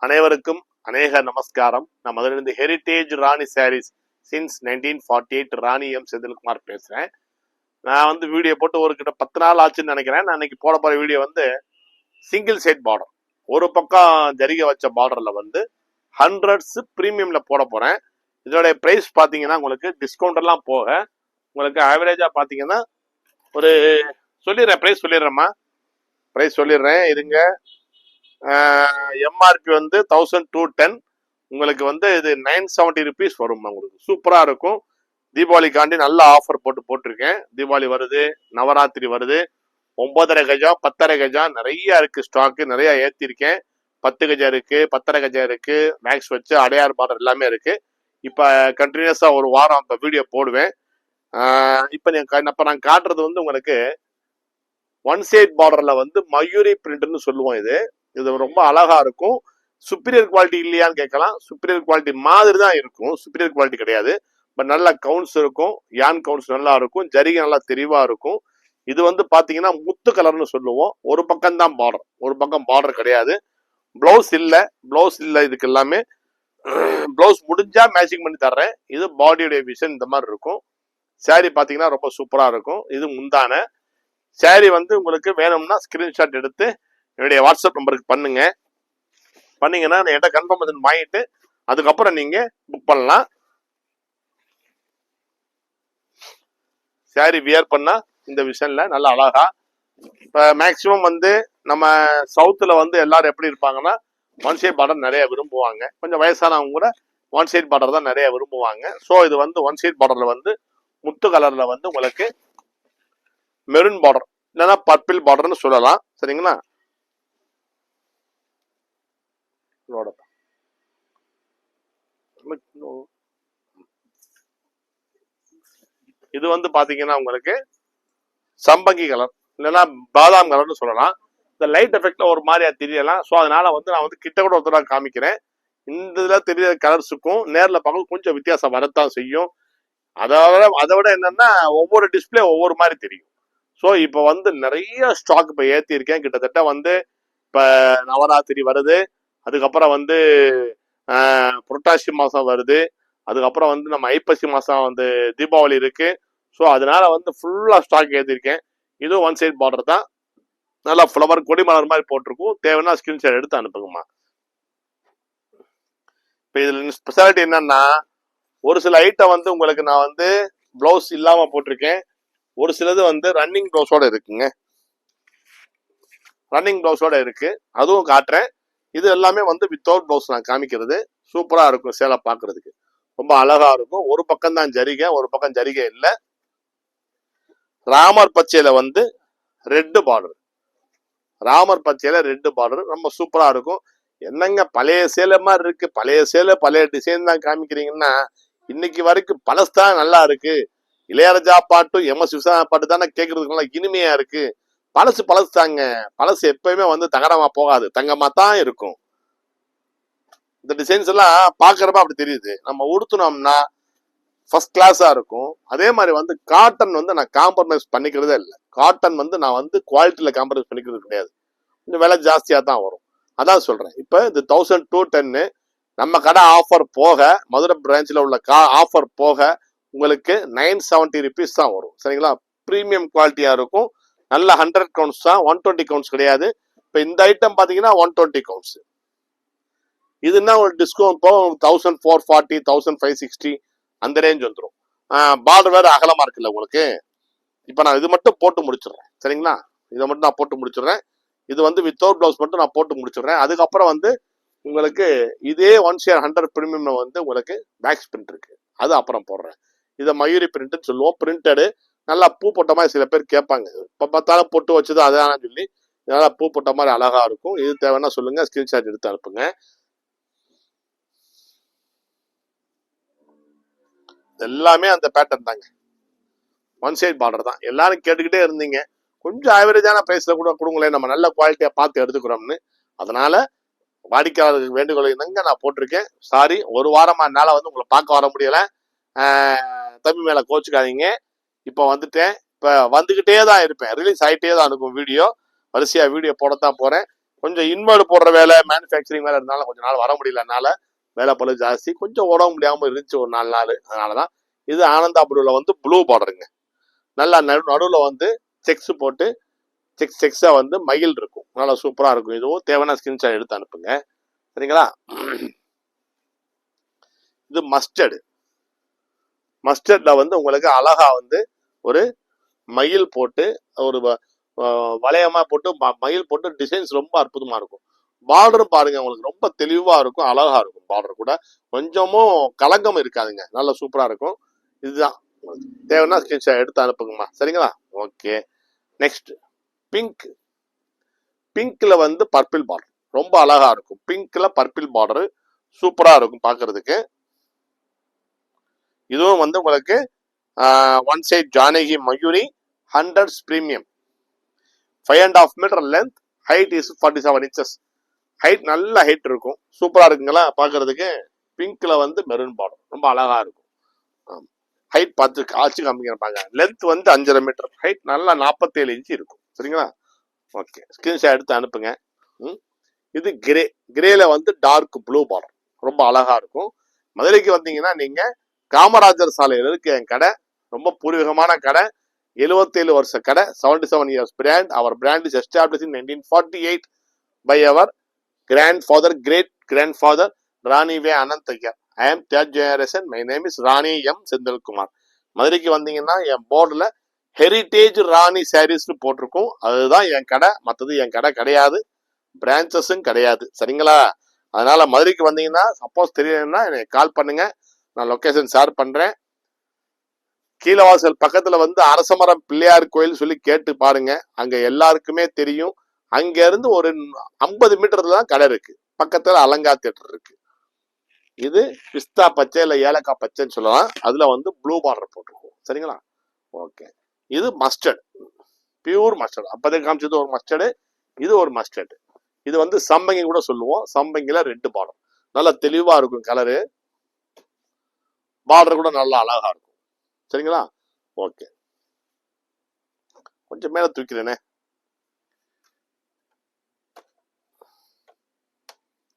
அனைவருக்கும் அநேக நமஸ்காரம். நான் முதலிருந்து ஹெரிட்டேஜ் ராணி சாரீஸ் சின்ஸ் 1948 ராணி எம் செந்தில்குமார் பேசுறேன். நான் வீடியோ போட்டு ஒரு கிட்ட 10 நாள் ஆச்சுன்னு நினைக்கிறேன். நான் இன்னைக்கு போட போற வீடியோ சிங்கிள் சைட் பார்டர், ஒரு பக்கம் ஜரிகை வச்ச பார்டர்ல 100s பிரீமியம்ல போட போறேன். இதோட பிரைஸ் பாத்தீங்கன்னா உங்களுக்கு டிஸ்கவுண்ட் எல்லாம் போக உங்களுக்கு ஆவரேஜா பாத்தீங்கன்னா ஒரு சொல்லிடுறேன், பிரைஸ் சொல்லிடுறேன் இருங்க. எம்ஆர்பி 1210, உங்களுக்கு இது 970 rupees வரும். உங்களுக்கு சூப்பரா இருக்கும். தீபாவளிக்காண்டி நல்ல ஆஃபர் போட்டிருக்கேன். தீபாவளி வருது, நவராத்திரி வருது. 9.5 கஜம் 10.5 கஜம் நிறைய இருக்கு, ஸ்டாக்கு நிறைய ஏத்திருக்கேன். 10 கஜம் இருக்கு, 10.5 கஜம் இருக்கு, மேக்ஸ் வச்சு அடையார் பார்டர் எல்லாமே இருக்கு. இப்ப கண்டினியூஸா ஒரு வாரம் அந்த வீடியோ போடுவேன். இப்ப நான் காட்டுறது உங்களுக்கு ஒன் சைட் பார்டர்ல மயூரி பிரிண்ட்னு சொல்லுவோம். இது ரொம்ப அழகா இருக்கும். சுப்பீரியர் குவாலிட்டி இல்லையான்னு கேட்கலாம். சுப்பீரியர் குவாலிட்டி மாதிரி தான் இருக்கும், சுப்பீரியர் குவாலிட்டி கிடையாது. பட் நல்ல கவுன்ஸ் இருக்கும், யான் கவுன்ஸ் நல்லா இருக்கும், ஜரிகை நல்லா தெளிவா இருக்கும். இது பாத்தீங்கன்னா முத்து கலர்னு சொல்லுவோம். ஒரு பக்கம் தான் பார்டர், ஒரு பக்கம் பார்டர் கிடையாது. பிளவுஸ் இல்ல இதுக்கு எல்லாமே. பிளவுஸ் முடிஞ்சா மேட்சிங் பண்ணி தர்றேன். இது பாடியோட விஷன் இந்த மாதிரி இருக்கும். சாரி பாத்தீங்கன்னா ரொம்ப சூப்பரா இருக்கும். இது முந்தான சாரி. உங்களுக்கு வேணும்னா ஸ்கிரீன்ஷாட் எடுத்து என்னுடைய வாட்ஸ்அப் நம்பருக்கு பண்ணீங்கன்னா என்கிட்ட கன்ஃபர்மேஷன் வாங்கிட்டு அதுக்கப்புறம் நீங்க புக் பண்ணலாம். சாரி வியர் பண்ணா இந்த விஷன்ல நல்ல அழகா. இப்ப மேக்சிமம் நம்ம சவுத்துல எல்லாரும் எப்படி இருப்பாங்கன்னா ஒன் சைட் பார்டர் நிறைய விரும்புவாங்க. கொஞ்சம் வயசானவங்க கூட ஒன் சைட் பார்டர் தான் நிறைய விரும்புவாங்க. ஸோ இது ஒன் சைட் பார்டர்ல முத்து கலர்ல உங்களுக்கு மெரூன் பார்டர் இல்லைன்னா பர்பிள் பார்டர்னு சொல்லலாம். சரிங்களா? இது பாத்தீங்கன்னா உங்களுக்கு சம்பங்கி கலர் இல்லைன்னா பாதாம் கலர்னு சொல்லலாம். இந்த லைட் எஃபெக்ட்ல ஒரு மாதிரியா தெரியலாம். ஸோ அதனால நான் கிட்ட கூட ஒருத்தராக காமிக்கிறேன். இந்த இதுல தெரிய கலர்ஸுக்கும் நேர்ல பார்க்க கொஞ்சம் வித்தியாசம் வரத்தான் செய்யும். அதை விட என்னன்னா ஒவ்வொரு டிஸ்பிளே ஒவ்வொரு மாதிரி தெரியும். ஸோ இப்போ நிறைய ஸ்டாக் இப்போ ஏற்றி இருக்கேன். கிட்டத்தட்ட இப்போ நவராத்திரி வருது, அதுக்கப்புறம் புரட்டாசி மாசம் வருது, அதுக்கப்புறம் நம்ம ஐப்பசி மாசம் தீபாவளி இருக்கு. ஸோ அதனால ஃபுல்லா ஸ்டாக் ஏற்றிருக்கேன். இதுவும் ஒன் சைட் பார்டர் தான், நல்லா ஃப்ளவர் கொடி மலர் மாதிரி போட்டிருக்கும். தேவைன்னா ஸ்கிரீன்ஷாட் எடுத்து அனுப்புங்கம்மா. இப்போ இதுல ஸ்பெஷாலிட்டி என்னன்னா ஒரு சில ஐட்டம் உங்களுக்கு நான் பிளவுஸ் இல்லாம போட்டிருக்கேன். ஒரு சிலது ரன்னிங் பிளவுஸோட இருக்குங்க, ரன்னிங் பிளவுஸோட இருக்கு. அதுவும் காட்டுறேன். இது எல்லாமே வித்தவுட் பிளவுஸ் நான் காமிக்கிறது. சூப்பரா இருக்கும், சேலை பாக்குறதுக்கு ரொம்ப அழகா இருக்கும். ஒரு பக்கம் தான் ஜரிகை, ஒரு பக்கம் ஜரிகை இல்ல. ராமர் பச்சையில ரெட் பார்டர், ராமர் பச்சையில ரெட் பார்டர் ரொம்ப சூப்பரா இருக்கும். என்னங்க பழைய சேலை மாதிரி இருக்கு, பழைய சேலை பழைய டிசைன் தான் காமிக்கிறீங்கன்னா இன்னைக்கு வரைக்கும் பழசுதான் நல்லா இருக்கு. இளையராஜா பாட்டும் எம்.எஸ். விஸ்வநாதன் பாட்டு தானே கேட்கறதுக்கு நல்லா இனிமையா இருக்கு. பழசு தாங்க. பழசு எப்பயுமே தகரமா போகாது, தங்கமா தான் இருக்கும். இந்த டிசைன்ஸ் எல்லாம் பாக்குறப்ப அப்படி தெரியுது. நம்ம உடுத்தினோம்னா ஃபர்ஸ்ட் கிளாஸா இருக்கும். அதே மாதிரி காட்டன் நான் காம்ப்ரமைஸ் பண்ணிக்கிறதே இல்லை. காட்டன் நான் குவாலிட்டியில காம்ப்ரமைஸ் பண்ணிக்கிறது கிடையாது. கொஞ்சம் விலை ஜாஸ்தியா தான் வரும். அதான் சொல்றேன். இப்ப இந்த 1210 நம்ம கடை ஆஃபர் போக, மதுரை பிரான்ச்ல உள்ள ஆஃபர் போக உங்களுக்கு 970 rupees தான் வரும். சரிங்களா? பிரீமியம் குவாலிட்டியா இருக்கும். நல்ல 100 கவுண்ட்ஸ் தான், 120 கவுண்ட்ஸ் கிடையாது. இப்ப இந்த ஐட்டம் பாத்தீங்கன்னா 120 கவுண்ட்ஸ். இதுன்னா ஒரு டிஸ்கவுண்ட் போக 1440, 1560 அந்த ரேஞ்ச் வந்துடும். பார்டர் வேற அகலமா இருக்குல்ல உங்களுக்கு. இப்ப நான் இது மட்டும் போட்டு முடிச்சிடுறேன். சரிங்களா? இதை மட்டும் நான் போட்டு முடிச்சிடுறேன். இது வித்தவுட் பிளவுஸ் மட்டும் நான் போட்டு முடிச்சிடுறேன். அதுக்கப்புறம் உங்களுக்கு இதே 1/100 பிரீமியம் உங்களுக்கு பேக் பிரிண்ட் இருக்கு, அது அப்புறம் போடுறேன். இதை மயூரி பிரிண்ட் சொல்லுவோம். பிரிண்டடு நல்லா பூ போட்ட மாதிரி சில பேர் கேட்பாங்க. இப்ப பார்த்தாலும் பொட்டு வச்சது அதான் சொல்லி நல்லா பூ போட்ட மாதிரி அழகா இருக்கும். இது தேவைன்னா சொல்லுங்க, ஸ்கிரீன்ஷாட் எடுத்து அனுப்புங்க. எல்லாமே அந்த பேட்டர்ன் தாங்க, ஒன் சைட் பார்டர் தான். எல்லாரும் கேட்டுக்கிட்டே இருந்தீங்க, கொஞ்சம் ஆவரேஜான பிரைஸ்ல கூட கொடுங்களேன், நம்ம நல்ல குவாலிட்டியா பார்த்து எடுத்துக்கிறோம்னு. அதனால வாடிக்கையாளருக்கு வேண்டுகோளை நான் போட்டிருக்கேன். சாரி, ஒரு வாரமா என்னால உங்களை பார்க்க வர முடியல. தம்பி மேல கோச்சுக்காதீங்க. இப்ப வந்துட்டேன். இப்ப வந்துகிட்டே தான் இருப்பேன், ரிலீஸ் ஆகிட்டே தான் இருக்கும் வீடியோ. வரிசையா வீடியோ போடத்தான் போறேன். கொஞ்சம் இன்வெர்ட் போடுற வேலை மேனுஃபேக்சரிங் வேலை இருந்தாலும் கொஞ்ச நாள் வர முடியலனால வேலை பழு ஜாஸ்தி, கொஞ்சம் உடம்பு முடியாம இருந்துச்சு ஒரு 4 நாள். அதனாலதான் இது ஆனந்தா ப்ளூல வந்து ப்ளூ பார்டருங்க. நல்லா நடுவுல வந்து செக்ஸ் போட்டு செக்ஸா வந்து மயில் இருக்கும், நல்லா சூப்பரா இருக்கும். இதுவும் தேவையான ஸ்கிரீன்ஷாட் எடுத்து அனுப்புங்க, சரிங்களா? இது மஸ்டர்ட்ல வந்து உங்களுக்கு அழகா வந்து ஒரு மயில் போட்டு ஒரு வளையமா போட்டு மயில் போட்டு டிசைன்ஸ் ரொம்ப அற்புதமா இருக்கும். பார்டர் பாருங்க, உங்களுக்கு ரொம்ப தெளிவா இருக்கும், அழகா இருக்கும். பார்டர் கூட கொஞ்சமும் கலங்கம் இருக்காதுங்க, நல்லா சூப்பரா இருக்கும். இதுதான் தேவைன்னா ஸ்கிரீன்ஷாட் எடுத்து அனுப்புங்கம்மா, சரிங்களா? ஓகே. நெக்ஸ்ட் பிங்க்ல வந்து பர்பிள் பார்டர் ரொம்ப அழகா இருக்கும். பிங்க்ல பர்பிள் பார்டர் சூப்பரா இருக்கும் பாக்குறதுக்கு. இதுவும் வந்து உங்களுக்கு one side Janaki Mayuri 100 premium 5.5 metre length, height is 47 inches. Height நல்ல ஹைட் இருக்கும், சூப்பரா இருக்குங்களா பாக்குறதுக்கு. பிங்க்ல வந்து மெரூன் பார்டர் ரொம்ப அழகா இருக்கும். ஹைட் பார்த்து ஆச்சு காமிக்கிறாங்க. லென்த் வந்து 5.5 மீட்டர், ஹைட் நல்லா 47 inch இருக்கும், சரிங்களா? ஓகே, ஸ்கிரீன்ஷாட் எடுத்து அனுப்புங்க. இது கிரேல வந்து டார்க் ப்ளூ பார்டர் ரொம்ப அழகா இருக்கும். மதுரைக்கு வந்தீங்கன்னா நீங்க காமராஜர் சாலையில் இருக்கு என் கடை, ரொம்ப பூர்வீகமான கடை, 77 வருஷ கடை, 77 years brand. Our brand is established in 1948 by our grandfather, great grandfather Rani V. Ananthayar. I am third generation. My name is Rani M. Senthilkumar. மதுரைக்கு வந்தீங்கன்னா என் போர்டுல ஹெரிட்டேஜ் ராணி சாரீஸ் போட்டிருக்கும், அதுதான் என் கடை. மற்றது என் கடை கிடையாது, பிரான்ச்சஸும் கிடையாது, சரிங்களா? அதனால மதுரைக்கு வந்தீங்கன்னா சப்போஸ் தெரியலன்னா எனக்கு கால் பண்ணுங்க, நான் லொகேஷன் ஷேர் பண்றேன். கீழவாசல் பக்கத்துல வந்து அரசமரம் பிள்ளையார் கோயில் சொல்லி கேட்டு பாருங்க, அங்க எல்லாருக்குமே தெரியும். அங்க இருந்து ஒரு 50 மீட்டர்ல தான் கடை இருக்கு, பக்கத்துல அலங்கா தியேட்டர் இருக்கு. இது பிஸ்தா பச்சை இல்ல ஏலக்காய் பச்சைன்னு சொல்லலாம், அதுல வந்து ப்ளூ பார்டர் போட்டிருக்கும், சரிங்களா? ஓகே. இது மஸ்டர்ட், பியூர் மஸ்டர்ட். அப்பதே காமிச்சது ஒரு மஸ்டர்டு, இது ஒரு மஸ்டர்ட். இது வந்து சம்பங்கி கூட சொல்லுவோம், சம்பங்கில ரெட் பார்டர் நல்லா தெளிவா இருக்கும், கலரு பார்டர் கூட நல்லா அழகா இருக்கும், சரிங்களா? ஓகே, கொஞ்சம் மேல தூக்கிறேனே,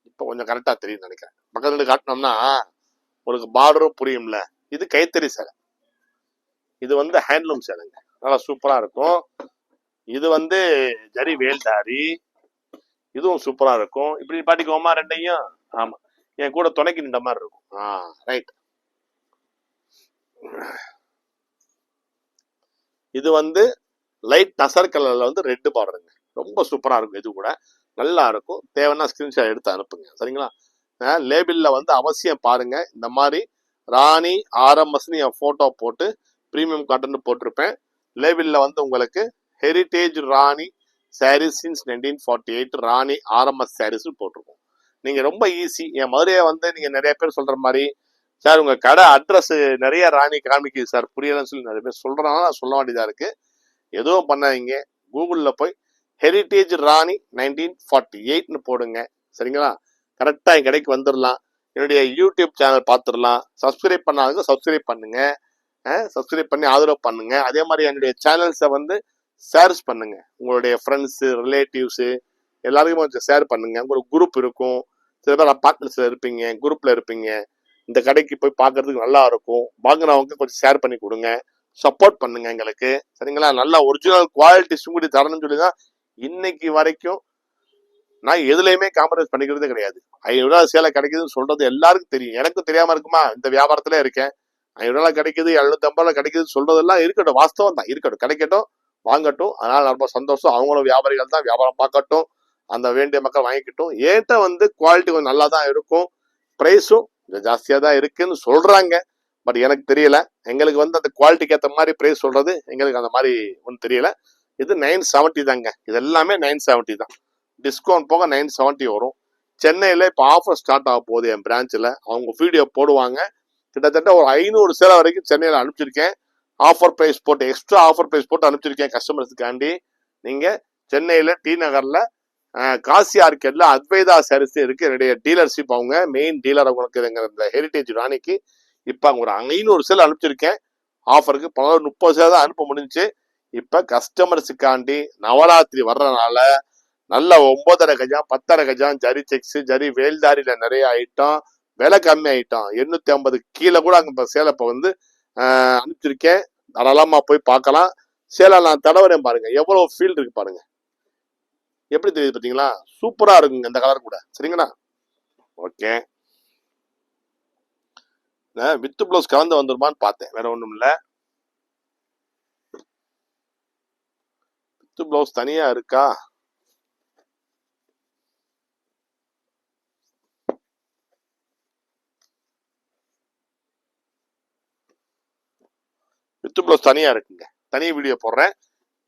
இப்ப கொஞ்சம் கரெக்டா தெரியும் நினைக்கிறேன். பக்கத்துல காட்டினோம்னா உங்களுக்கு பார்டரும் புரியும்ல. இது கைத்தறி சேலை, இது வந்து ஹேண்ட்லூம் சேலைங்க, நல்லா சூப்பரா இருக்கும். இது வந்து ஜரி வேல்தாரி, இதுவும் சூப்பரா இருக்கும். இப்படி பாட்டிக்கோமா ரெண்டையும், ஆமா என் கூட துணைக்கு நின்ற மாதிரி இருக்கும். ரைட். இது வந்து லைட் டசர் கலர்ல வந்து ரெட் பார்டருங்க, ரொம்ப சூப்பரா இருக்கும். இது கூட நல்லா இருக்கும். தேவைன்னா ஸ்கிரீன்ஷாட் எடுத்து அனுப்புங்க, சரிங்களா? லேபிள்ல வந்து அவசியம் பாருங்க. இந்த மாதிரி ராணி ஆர்எம்எஸ்ன்னு என் போட்டோ போட்டு பிரீமியம் காட்டன் போட்டிருப்பேன். லேபிள்ல வந்து உங்களுக்கு ஹெரிட்டேஜ் ராணி சாரீஸ் சின்ஸ் 1948 ராணி ஆர்எம்எஸ் சாரீஸ் போட்டிருக்கோம். நீங்க ரொம்ப ஈஸி. என் மதுரையை வந்து நீங்க நிறைய பேர் சொல்ற மாதிரி, சார் உங்க கடை அட்ரஸ் நிறைய ராணி காமிக்குது சார், புரியலன்னு சொல்லி நிறைய பேர் சொல்றதுனால சொல்ல வேண்டியதா இருக்கு. எதுவும் பண்ணாதீங்க, கூகுள்ல போய் ஹெரிட்டேஜ் ராணி 1948ன்னு போடுங்க, சரிங்களா? கரெக்டா என் கடைக்கு வந்துடலாம். என்னுடைய யூடியூப் சேனல் பார்த்துடலாம். சப்ஸ்கிரைப் பண்ணாதவங்க சப்ஸ்கிரைப் பண்ணுங்க, சப்ஸ்கிரைப் பண்ணி ஆதரவு பண்ணுங்க. அதே மாதிரி என்னுடைய சேனல்ஸை வந்து ஷேர்ஸ் பண்ணுங்க, உங்களுடைய ஃப்ரெண்ட்ஸு ரிலேட்டிவ்ஸு எல்லாருக்கும் கொஞ்சம் ஷேர் பண்ணுங்க. உங்களுக்கு குரூப் இருக்கும், சில பேர் அப்பார்ட்மெண்ட்ஸ்ல இருப்பீங்க, குரூப்ல இருப்பீங்க. இந்த கடைக்கு போய் பார்க்கறதுக்கு நல்லா இருக்கும், வாங்குறவங்க கொஞ்சம் ஷேர் பண்ணி கொடுங்க, சப்போர்ட் பண்ணுங்க எங்களுக்கு, சரிங்களா? நல்லா ஒரிஜினல் குவாலிட்டி சுங்குடி தரணும்னு சொல்லி தான் இன்னைக்கு வரைக்கும் நான் எதுலையுமே காம்ப்ரமைஸ் பண்ணிக்கிறதே கிடையாது. 500 ரூபாய் சேலை கிடைக்குதுன்னு சொல்றது எல்லாருக்கும் தெரியும், எனக்கும் தெரியாம இருக்குமா? இந்த வியாபாரத்துல இருக்கேன். 500 ரூபாய் கிடைக்குது, 750 ரூபாய் கிடைக்குதுன்னு சொல்றதெல்லாம் இருக்கட்டும், வாஸ்தவம் தான், இருக்கட்டும், கிடைக்கட்டும், வாங்கட்டும். அதனால ரொம்ப சந்தோஷம். அவங்களும் வியாபாரிகள் தான், வியாபாரம் பார்க்கட்டும், அந்த வேண்டிய மக்கள் வாங்கிக்கிட்டும். ஏன்ட்ட வந்து குவாலிட்டி கொஞ்சம் நல்லா தான் இருக்கும், பிரைஸும் கொஞ்சம் ஜாஸ்தியா தான் இருக்குன்னு சொல்றாங்க. பட் எனக்கு தெரியல, எங்களுக்கு வந்து அந்த குவாலிட்டிக்கு ஏற்ற மாதிரி பிரைஸ் சொல்றது எங்களுக்கு அந்த மாதிரி ஒன்றும் தெரியல. இது 970 தாங்க, இது எல்லாமே 970 தான், டிஸ்கவுண்ட் போக 970 வரும். சென்னையில இப்போ ஆஃபர் ஸ்டார்ட் ஆக போகுது என் பிரான்ச்சில், அவங்க வீடியோ போடுவாங்க. கிட்டத்தட்ட ஒரு 500 சேலை வரைக்கும் சென்னையில் அனுப்பிச்சிருக்கேன். ஆஃபர் பிரைஸ் போட்டு, எக்ஸ்ட்ரா ஆஃபர் பிரைஸ் போட்டு அனுப்பிச்சிருக்கேன் கஸ்டமர்ஸுக்காண்டி. நீங்க சென்னையில டி நகர்ல காசி ஆர்கேட்ல அத்வைதா சாரீஸ் இருக்கு, என்னுடைய டீலர்ஷிப், அவங்க மெயின் டீலர் அவங்களுக்கு இந்த ஹெரிட்டேஜ் ராணிக்கு. இப்ப ஒரு 500 சேலை அனுப்பிச்சிருக்கேன் ஆஃபருக்கு. 30 சேலை தான் அனுப்ப முடிஞ்சுச்சு. இப்ப கஸ்டமர்ஸுக்காண்டி நவராத்திரி வர்றதுனால நல்ல 9.5 கஜம் 10.5 கஜம் ஜரி செக்ஸ் ஜரி வேல்தாரியில நிறைய ஐட்டம், விலை கம்மி ஐட்டம் 850 கீழே கூட அங்க சேலை இப்ப வந்து அனுப்பிச்சிருக்கேன். தாராளமா போய் பார்க்கலாம். சேலை நான் தடவரேன் பாருங்க, எவ்வளவு ஃபீல் இருக்கு பாருங்க, எப்படி தெரியுது பாத்தீங்களா? சூப்பரா இருக்குங்க இந்த கலர் கூட. சரிங்களா? ஓகே, வித் பிளவுஸ் கலந்து வந்துருமான்னு பார்த்தேன், வேற ஒண்ணும் இல்ல. வித் பிளவுஸ் தனியா இருக்கா? வித் பிளவுஸ் தனியா இருக்குங்க, தனி வீடியோ போடுறேன்.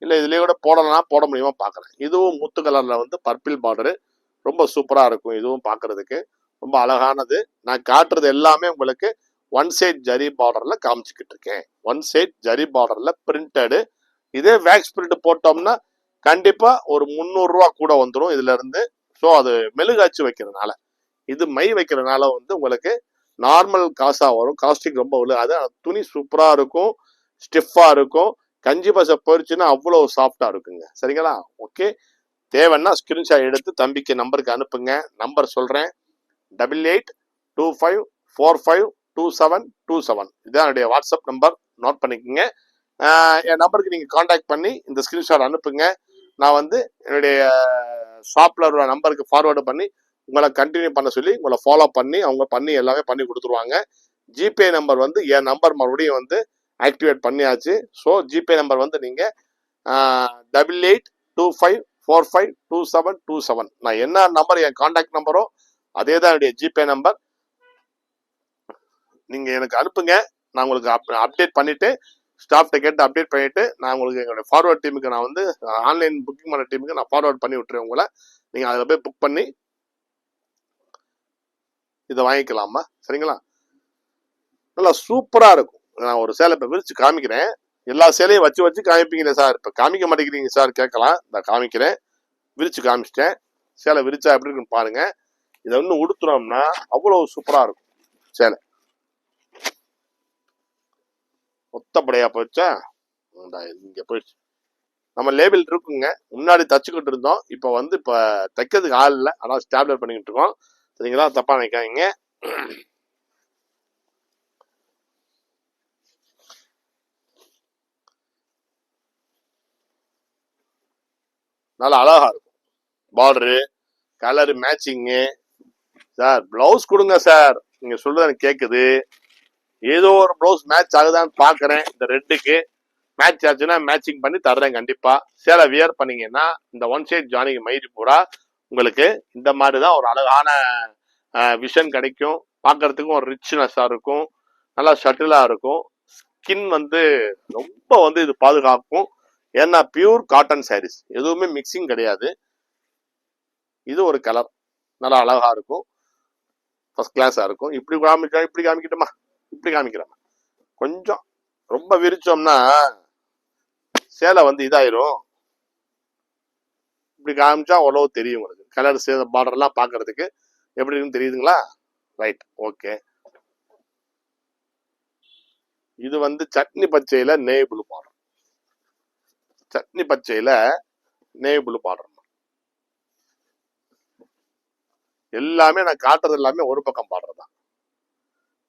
இல்ல இதுலயே கூட போடலாம், போட முடியுமா பாக்குறேன். இதுவும் முத்து கலர்ல வந்து பர்பிள் பார்டரு, ரொம்ப சூப்பரா இருக்கும். இதுவும் பாக்குறதுக்கு ரொம்ப அழகானது. நான் காட்டுறது எல்லாமே உங்களுக்கு ஒன் சைட் ஜரி பார்டர்ல காமிச்சுக்கிட்டு இருக்கேன். ஒன் சைட் ஜரி பார்டர்ல பிரிண்டடு. இதே வேக்ஸ் பிரிண்ட் போட்டோம்னா கண்டிப்பா ஒரு 300 ரூபா கூட வந்துடும் இதுல இருந்து. ஸோ அது மெழுகாச்சு வைக்கிறதுனால, இது மை வைக்கிறதுனால வந்து உங்களுக்கு நார்மல் காசா வரும். காஸ்டிக் ரொம்ப விழுகாது. துணி சூப்பரா இருக்கும், ஸ்டிஃபா இருக்கும். கஞ்சி பசை போயிடுச்சுன்னா அவ்வளோ சாஃப்டா இருக்குங்க. சரிங்களா? ஓகே, தேவைன்னா ஸ்கிரீன்ஷாட் எடுத்து தம்பிக்கு நம்பருக்கு அனுப்புங்க. நம்பர் சொல்றேன், 8825452727. இதுதான் என்னுடைய வாட்ஸ்அப் நம்பர், நோட் பண்ணிக்கோங்க. என் நம்பருக்கு நீங்க கான்டாக்ட் பண்ணி இந்த ஸ்கிரீன்ஷாட் அனுப்புங்க. நான் வந்து என்னுடைய ஷாப்ல உள்ள நம்பருக்கு ஃபார்வேர்டு பண்ணி உங்களை கண்டினியூ பண்ண சொல்லி உங்களை ஃபாலோ பண்ணி அவங்க பண்ணி எல்லாமே பண்ணி கொடுத்துருவாங்க. ஜிபே நம்பர் வந்து என் நம்பர் மறுபடியும் வந்து ஆக்டிவேட் பண்ணியாச்சு. ஸோ ஜிபே நம்பர் வந்து நீங்க 8825452727. நான் என்ன நம்பர் என் கான்டாக்ட் நம்பரோ அதே தான் என்னுடைய ஜிபே நம்பர். நீங்க எனக்கு அனுப்புங்க, நான் உங்களுக்கு அப்டேட் பண்ணிட்டு ஸ்டாஃப்ட கேட்டு அப்டேட் பண்ணிட்டு நான் உங்களுக்கு எங்களுடைய ஃபார்வர்ட் டீமுக்கு நான் வந்து ஆன்லைன் புக்கிங் பண்ண டீமுக்கு நான் ஃபார்வர்ட் பண்ணி விட்டுறேன் உங்களை. நீங்க அதில் போய் புக் பண்ணி இதை வாங்கிக்கலாமா? சரிங்களா? நல்லா சூப்பரா இருக்கும். நான் ஒரு சேலை இப்போ விரிச்சு காமிக்கிறேன். எல்லா சேலையும் வச்சு வச்சு காமிப்பீங்களே சார், இப்போ காமிக்க மாட்டேங்கிறீங்க சார் கேட்கலாம். நான் காமிக்கிறேன், விரிச்சு காமிச்சிட்டேன். சேலை விரிச்சா எப்படி இருக்குன்னு பாருங்க. இதை இன்னும் உடுத்துனோம்னா அவ்வளவு சூப்பரா இருக்கும் சேலை. ஒத்தப்படையா போச்சா? இங்க போயிடுச்சு. நம்ம லேபிள் இருக்குங்க, முன்னாடி தச்சுக்கிட்டு இருந்தோம். இப்போ வந்து இப்போ தைக்கிறதுக்கு ஆள் இல்லை, ஆனால் ஸ்டாப்லர் பண்ணிக்கிட்டு இருக்கோம். சரிங்களா? தப்பா நினைக்காதீங்க. நல்லா அழகா இருக்கும். Border colour matching. Sir blouse கொடுங்க சார், நீங்க சொல்றது எனக்கு கேக்குது. ஏதோ ஒரு பிளவுஸ் மேட்ச் ஆகுதான்னு பாக்குறேன். இந்த ரெட்டுக்கு மேட்ச் ஆச்சுன்னா மேட்சிங் பண்ணி தர்றேன் கண்டிப்பா. சேலை வியர் பண்ணீங்கன்னா இந்த ஒன் சைட் ஜானிங் மயிறு பூரா உங்களுக்கு இந்த மாதிரிதான் ஒரு அழகான விஷன் கிடைக்கும். பார்க்கறதுக்கும் ஒரு ரிச்னஸா இருக்கும், நல்லா ஷட்டிலா இருக்கும். ஸ்கின் வந்து ரொம்ப வந்து இது பாதுகாக்கும். ஏன்னா பியூர் காட்டன் சாரீஸ், எதுவுமே மிக்சிங் கிடையாது. இது ஒரு கலர் நல்லா அழகா இருக்கும், ஃபர்ஸ்ட் கிளாஸா இருக்கும். இப்படி காமிக்கட்டுமா? இப்படி காமிக்கிறோம். கொஞ்சம் ரொம்ப விரிச்சோம்னா சேலை வந்து இதாயிரும். இப்படி காமிச்சா அவ்வளவு தெரியும் உங்களுக்கு. கலர் பார்டர் எல்லாம் பாக்குறதுக்கு எப்படி இருக்குன்னு தெரியுதுங்களா? Right, okay. இது வந்து சட்னி பச்சையில நேவி ப்ளூ பார்டர். சட்னி பச்சையில நேவி ப்ளூ பார்டர். எல்லாமே நான் காட்டுறது எல்லாமே ஒரு பக்கம் பார்டர் தான்.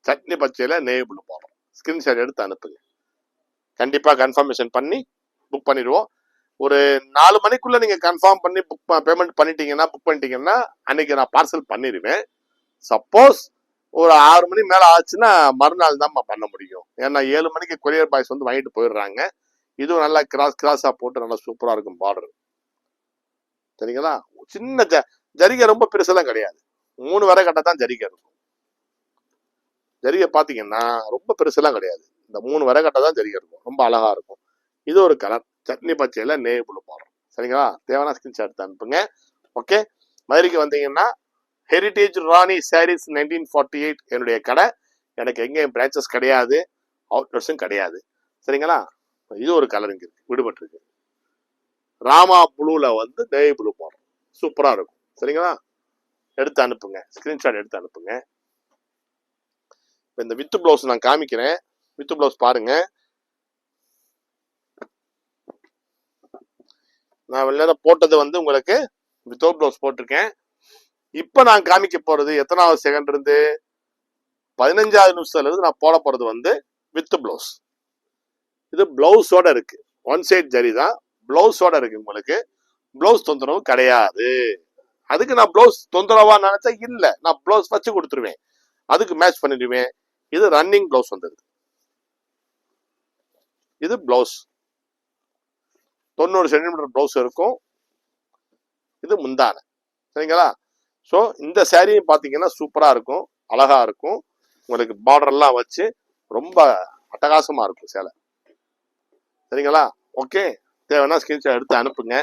சட்னி பச்சையில நேவி ப்ளூ பார்டர். ஸ்கிரீன்ஷாட் எடுத்து அனுப்புங்க. கண்டிப்பா கன்ஃபர்மேஷன் பண்ணி புக் பண்ணிடுவோம். ஒரு 4 மணிக்குள்ள நீங்க கன்ஃபார்ம் பண்ணி பேமெண்ட் பண்ணிட்டீங்கன்னா அன்னைக்கு நான் பார்சல் பண்ணிடுவேன். சப்போஸ் ஒரு 6 மணி மேல ஆச்சுன்னா மறுநாள் தான் பண்ண முடியும். ஏன்னா 7 மணிக்கு கொரியர் பாய்ஸ் வந்து வாங்கிட்டு போயிடுறாங்க. இதுவும் நல்லா கிராஸா போட்டு நல்லா சூப்பரா இருக்கும் பார்டர். சரிங்களா? சின்ன ஜரிகை ரொம்ப பெருசெல்லாம் கிடையாது, 3 வரை கட்ட தான் ஜரிகை இருக்கும். ஜரிகை பாத்தீங்கன்னா ரொம்ப பெருசெல்லாம் கிடையாது, இந்த 3 வரை கட்ட தான் ஜரிகை இருக்கும். ரொம்ப அழகா இருக்கும். இது ஒரு கலர் சட்னி பச்சையில நேவி ப்ளூ பார்டர். சரிங்களா? தேவையான ஸ்கிரீன்ஷாட் எடுத்து அனுப்புங்க. ஓகே, மதுரைக்கு வந்தீங்கன்னா ஹெரிட்டேஜ் ராணி சாரீஸ் 1948 என்னுடைய கடை. எனக்கு எங்கேயும் பிரான்ச்சஸ் கிடையாது, அவுட்லெட்ஸும் கிடையாது. சரிங்களா? இது ஒரு கலர் இங்க இருக்கு, விடுபட்டு இருக்கு. ராமா ப்ளூல வந்து நேவி ப்ளூ பார்டர் சூப்பரா இருக்கும். சரிங்களா? எடுத்து அனுப்புங்க, ஸ்கிரீன்ஷாட் எடுத்து அனுப்புங்க. இந்த வித்து பிளவுஸ் நான் காமிக்கிறேன். வித்து பிளவுஸ் பாருங்க. நான் வெள்ளை போட்டது வந்து உங்களுக்கு வித்தவுட் ப்ளவுஸ் போட்டிருக்கேன். இப்ப நான் காமிக்க போறது எத்தனாவது செகண்ட் இருந்து 15வது நிமிஷத்துல இருந்து நான் போட போறது வந்து வித் பிளவுஸ். இது பிளவுஸோட இருக்கு, ஒன் சைட் ஜரி தான், பிளவுஸோட இருக்கு. உங்களுக்கு பிளவுஸ் தொந்தரவு கிடையாது. அதுக்கு நான் பிளவுஸ் தொந்தரவா நினைச்சா இல்ல, நான் பிளவுஸ் வச்சு கொடுத்துருவேன், அதுக்கு மேட்ச் பண்ணிடுவேன். இது ரன்னிங் பிளவுஸ் வந்தது. இது பிளவுஸ் 90 சென்டிமீட்டர் பிளவுஸ் இருக்கும். இது முந்தான. சரிங்களா? ஸோ இந்த சாரியும் பார்த்தீங்கன்னா சூப்பரா இருக்கும், அழகா இருக்கும். உங்களுக்கு பார்டர் எல்லாம் வச்சு ரொம்ப அட்டகாசமா இருக்கும் சேலை. சரிங்களா? ஓகே, தேவைன்னா ஸ்கிரீன்ஷாட் எடுத்து அனுப்புங்க.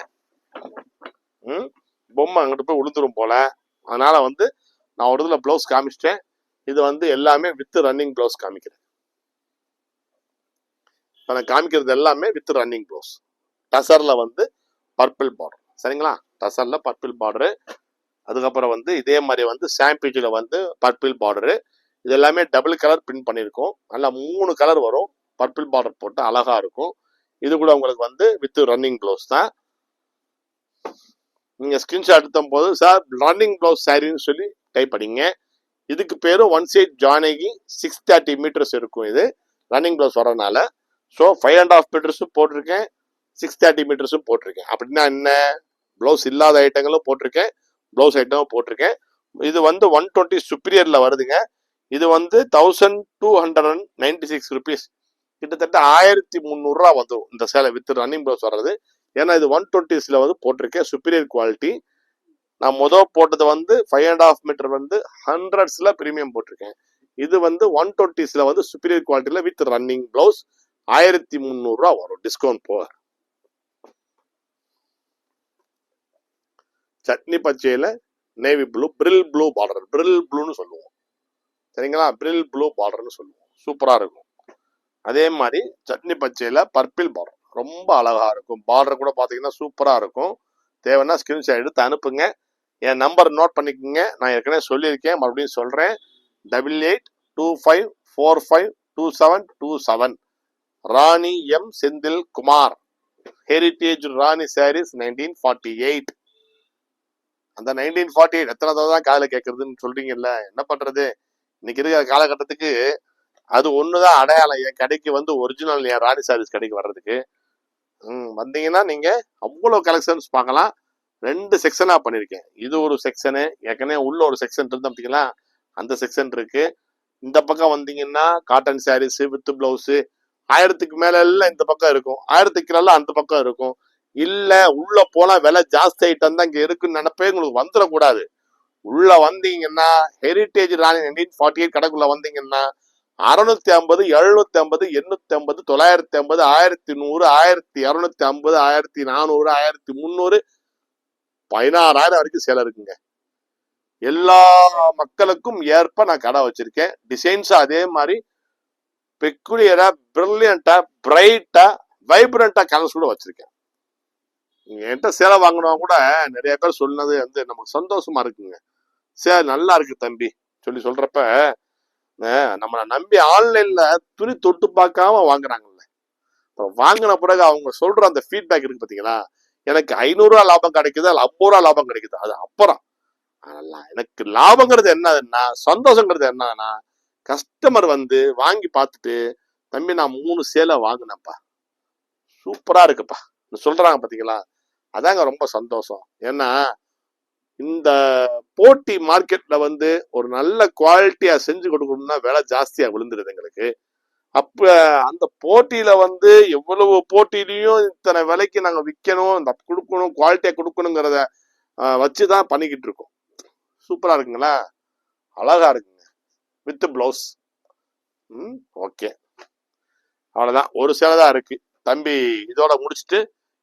பொம்மை அங்கிட்டு போய் உளுந்துரும் போல, அதனால வந்து நான் ஒரு இதில் பிளவுஸ் காமிச்சிட்டேன். இது வந்து எல்லாமே வித் ரன்னிங் பிளவுஸ் காமிக்கிறேன். இப்போ நான் காமிக்கிறது எல்லாமே வித் ரன்னிங் பிளவுஸ். டசர்ல வந்து பர்பிள் பார்டர். சரிங்களா? டசர்ல பர்பிள் பார்டரு. அதுக்கப்புறம் வந்து இதே மாதிரி வந்து சாம்பிச்சில் வந்து பர்பிள் பார்டரு. இது எல்லாமே டபுள் கலர் பிரிண்ட் பண்ணியிருக்கோம். நல்லா 3 கலர் வரும், பர்பிள் பார்டர் போட்டு அழகா இருக்கும். இது கூட உங்களுக்கு வந்து வித் ரன்னிங் பிளவுஸ் தான். நீங்க ஸ்கிரீன்ஷாட் எடுத்தும் போது சார் ரன்னிங் பிளவுஸ் சாரின்னு சொல்லி டைப் பண்ணிங்க. இதுக்கு பேரு ஒன் சைட் ஜானகி 630 மீட்டர்ஸ் இருக்கும். இது ரன்னிங் பிளவுஸ் வரதுனால. ஸோ 5.5 மீட்டர்ஸும் போட்டிருக்கேன், 630 மீட்டர்ஸும் போட்டிருக்கேன். அப்படின்னா என்ன, பிளவுஸ் இல்லாத ஐட்டங்களும் போட்டிருக்கேன், பிளவுஸ் ஐட்டமும் போட்டிருக்கேன். இது வந்து 120 சுப்பீரியர்ல வருதுங்க. இது வந்து 1296 ருபீஸ், கிட்டத்தட்ட 1300 ரூபா வந்துடும் இந்த சேலை வித் ரன்னிங் பிளவுஸ் வர்றது. ஏன்னா இது 120ஸ்ல வந்து போட்டிருக்கேன், சுப்பீரியர் குவாலிட்டி. நான் போட்டது வந்து 5.5 மீட்டர் வந்து 100ஸ்ல பிரீமியம் போட்டிருக்கேன். இது வந்து 120ஸ்ல வந்து சுப்பீரியர் குவாலிட்டியில வித் ரன்னிங் பிளவுஸ் 1300 ரூபா வரும், டிஸ்கவுண்ட் போக. சட்னி பச்சையில navy blue, Bril blue border, Bril ப்ளூன்னு சொல்லுவோம். சரிங்களா? பிரில் ப்ளூ பார்டர்னு சொல்லுவோம், சூப்பரா இருக்கும். அதே மாதிரி சட்னி பச்சையில பர்பிள் பார்டர் ரொம்ப அழகா இருக்கும். பார்டர் கூட பாத்தீங்கன்னா சூப்பரா இருக்கும். தேவைன்னா ஸ்கிரீன்ஷாட் எடுத்து அனுப்புங்க. என் நம்பர் நோட் பண்ணிக்கோங்க, நான் ஏற்கனவே சொல்லியிருக்கேன், மறுபடியும் சொல்றேன். 8825452727. ராணி எம் செந்தில் குமார், ஹெரிட்டேஜ் ராணி சாரீஸ் 1948. அந்த 1948 எத்தனை தடவை தான் காலையில கேட்கறதுன்னு சொல்றீங்கல்ல, என்ன பண்றது? இன்னைக்கு இருக்கிற காலகட்டத்துக்கு அது ஒண்ணுதான் அடையாளம். என் கடைக்கு வந்து ஒரிஜினல் என் ராணி சாரீஸ் கடைக்கு வர்றதுக்கு. வந்தீங்கன்னா நீங்க அவ்வளவு கலெக்ஷன்ஸ் பார்க்கலாம். 2 செக்ஷனா பண்ணிருக்கேன். இது ஒரு செக்ஷனு, ஏற்கனவே உள்ள ஒரு செக்ஷன் இருந்தா பார்த்தீங்களா, அந்த செக்ஷன் இருக்கு. இந்த பக்கம் வந்தீங்கன்னா காட்டன் சாரீஸ் வித் பிளவுஸ் 1000க்கு மேல எல்லாம் இந்த பக்கம் இருக்கும், 1000க்கு கீழே அந்த பக்கம் இருக்கும். இல்ல உள்ள போனா விலை ஜாஸ்தி ஐட்டம் தான் இங்க இருக்குன்னு நினைப்பே உங்களுக்கு வந்துடக்கூடாது. உள்ள வந்தீங்கன்னா ஹெரிட்டேஜ் ராணி 1948 கடைக்குள்ள வந்தீங்கன்னா 650, 750, 850, 950, 1100, 1250, 1400, 1300, 16,000 வரைக்கும் சேலை இருக்குங்க. எல்லா மக்களுக்கும் ஏற்ப நான் கடை வச்சிருக்கேன். டிசைன்ஸ் அதே மாதிரி பெக்குலியரா, பிரில்லியண்டா, பிரைட்டா, வைப்ரண்டா கலர்ஸ் கூட வச்சிருக்கேன். நீங்க என்கிட்ட சேலை வாங்கினவங்க கூட நிறைய பேர் சொன்னது வந்து நமக்கு சந்தோஷமா இருக்குங்க. சேலை நல்லா இருக்கு தம்பி சொல்லி சொல்றப்ப, நம்மளை நம்பி ஆன்லைன்ல துணி தொட்டு பார்க்காம வாங்குறாங்கல்ல, வாங்கின பிறகு அவங்க சொல்ற அந்த ஃபீட்பேக் இருக்கு பாத்தீங்களா, எனக்கு 500 ரூபா லாபம் கிடைக்குது, 50 ரூபா லாபம் கிடைக்குது, அது அப்புறம். எனக்கு லாபங்கிறது என்னதுன்னா, சந்தோஷங்கிறது என்னன்னா, கஸ்டமர் வந்து வாங்கி பார்த்துட்டு தம்பி நான் 3 சேலை வாங்கினேன்ப்பா, சூப்பரா இருக்குப்பா சொல்றாங்க பாத்தீங்களா, அதாங்க ரொம்ப சந்தோஷம். ஏன்னா இந்த போட்டி மார்க்கெட்ல வந்து ஒரு நல்ல குவாலிட்டியா செஞ்சு கொடுக்கணும்னா விலை ஜாஸ்தியா விழுந்துருது எங்களுக்கு. அப்ப அந்த போட்டியில வந்து எவ்வளவு போட்டியிலையும் இத்தனை விலைக்கு நாங்க விற்கணும், கொடுக்கணும், குவாலிட்டியா கொடுக்கணுங்கிறத வச்சுதான் பண்ணிக்கிட்டு இருக்கோம். சூப்பரா இருக்குங்களா, அழகா இருக்குங்க வித் பிளவுஸ். ஓகே, அவ்வளவுதான். ஒரு சேலை தான் இருக்கு தம்பி. இதோட முடிச்சுட்டு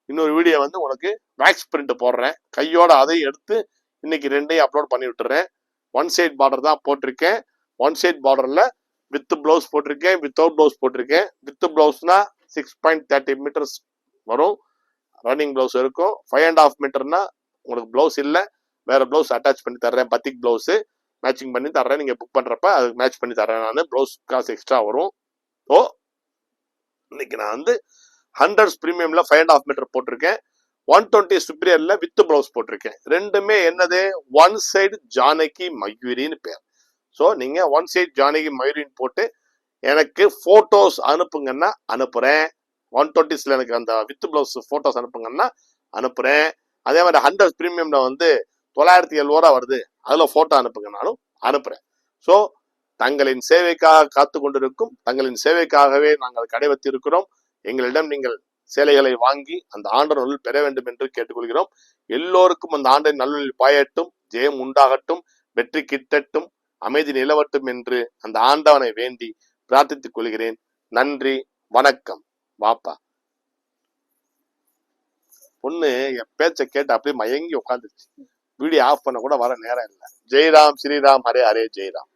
இன்னொரு வீடியோ வந்து உனக்கு மேக்ஸ் பிரிண்ட் போடுறேன் கையோட, அதையும் எடுத்து இன்னைக்கு 2ஐயும் அப்லோட் பண்ணி விட்டுறேன். ஒன் சைட் பார்டர் தான் போட்டிருக்கேன். ஒன் சைட் பார்டர்ல வித் பிளவுஸ் போட்டிருக்கேன், வித்தவுட் பிளவுஸ் போட்டிருக்கேன். வித் பிளவுஸ்னா 6.30 மீட்டர்ஸ் வரும், ரன்னிங் பிளவுஸ் இருக்கும். 5.5 மீட்டர்னா உங்களுக்கு பிளவுஸ் இல்லை, வேற பிளவுஸ் அட்டாச் பண்ணி தர்றேன், பத்திக் பிளவுஸ் மேட்சிங் பண்ணி தர்றேன். நீங்க புக் பண்றப்ப அதுக்கு மேட்ச் பண்ணி தர்றேன் நான், பிளவுஸ் காசு எக்ஸ்ட்ரா வரும். இன்னைக்கு நான் வந்து 100s பிரீமியம்ல 5.5 மீட்டர் போட்டிருக்கேன். 120 சுப்ரியர்ல வித் பிளவுஸ் போட்டிருக்கேன். ரெண்டுமே என்னது, ஒன் சைடு ஜானகி மயூரின்னு பேர். ஸோ நீங்க ஒன் சைடு ஜானகி மயூரின்னு போட்டு எனக்கு போட்டோஸ் அனுப்புங்கன்னா அனுப்புறேன். 120ஸ்ல எனக்கு அந்த வித் பிளவுஸ் போட்டோஸ் அனுப்புங்கன்னா அனுப்புறேன். அதே மாதிரி 100 பிரீமியம்ல வந்து 970 வருது, அதுல போட்டோ அனுப்புங்கனாலும் அனுப்புறேன். ஸோ தங்களின் சேவைக்காக காத்து கொண்டிருக்கும், தங்களின் சேவைக்காகவே நாங்கள் கடை வைத்திருக்கிறோம். எங்களிடம் நீங்கள் சேலைகளை வாங்கி அந்த ஆண்டு நல்வழியில் பெற வேண்டும் என்று கேட்டுக்கொள்கிறோம். எல்லோருக்கும் அந்த ஆண்டின் நல்வழியில் பாயட்டும், ஜெயம் உண்டாகட்டும், வெற்றி கிட்டட்டும், அமைதி நிலவட்டும் என்று அந்த ஆண்டவனை வேண்டி பிரார்த்தித்துக் கொள்கிறேன். நன்றி, வணக்கம். வாப்பா பொண்ணு என் பேச்ச கேட்டு அப்படியே மயங்கி உட்காந்துருச்சு. வீடியோ ஆஃப் பண்ண கூட வர நேரம் இல்லை. ஜெய்ராம், ஸ்ரீராம், ஹரே ஹரே, ஜெய்ராம்.